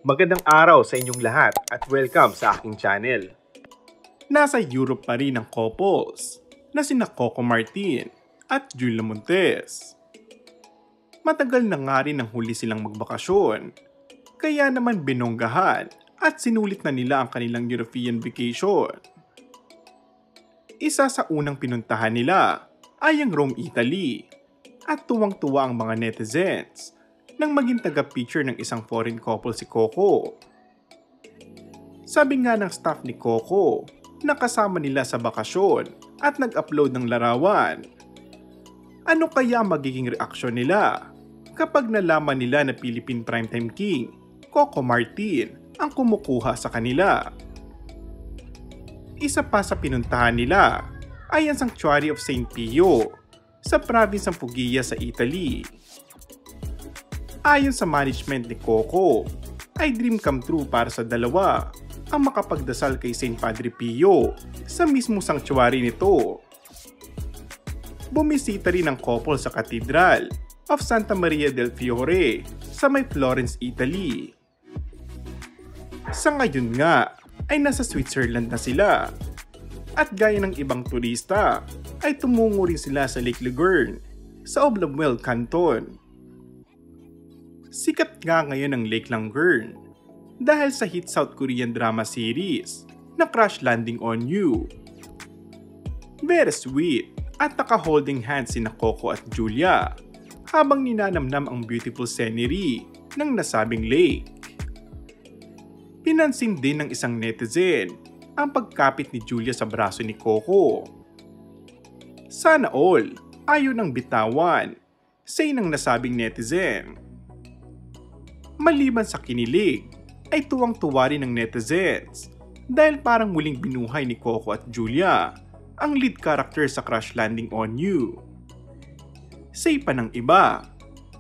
Magandang araw sa inyong lahat at welcome sa aking channel. Nasa Europe pa rin ang couples na sina Coco Martin at Julia Montes. Matagal na nga rin ang huli silang magbakasyon, kaya naman binonggahan at sinulit na nila ang kanilang European vacation. Isa sa unang pinuntahan nila ay ang Rome, Italy, at tuwang-tuwa ang mga netizens nang maging taga-picture ng isang foreign couple si Coco. Sabi nga ng staff ni Coco na kasama nila sa bakasyon at nag-upload ng larawan. Ano kaya magiging reaksyon nila kapag nalaman nila na Philippine Primetime King, Coco Martin, ang kumukuha sa kanila? Isa pa sa pinuntahan nila ay ang Sanctuary of St. Pio sa province ng Puglia sa Italy. Ayon sa management ni Coco, ay dream come true para sa dalawa ang makapagdasal kay St. Padre Pio sa mismo sanctuary nito. Bumisita rin ang couple sa Cathedral of Santa Maria del Fiore sa may Florence, Italy. Sa ngayon nga ay nasa Switzerland na sila at gaya ng ibang turista ay tumungo rin sila sa Lake Lugerne sa Oblomel Canton. Sikat nga ngayon ang Lake Lugerne dahil sa hit South Korean drama series na Crash Landing on You. Very sweet at naka-holding hands sina Coco at Julia habang ninanamnam ang beautiful scenery ng nasabing lake. Pinansin din ng isang netizen ang pagkapit ni Julia sa braso ni Coco. Sana all ayaw ng bitawan, say ng nasabing netizen. Maliban sa kinilig, ay tuwang-tuwa rin ng netizens dahil parang muling binuhay ni Coco at Julia ang lead character sa Crash Landing on You. Say pa ng iba,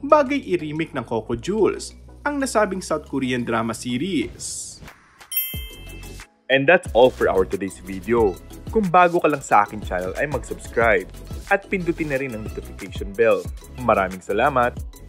bagay i-remake ng Coco Jules ang nasabing South Korean drama series. And that's all for our today's video. Kung bago ka lang sa aking channel ay mag-subscribe at pindutin na rin ang notification bell. Maraming salamat!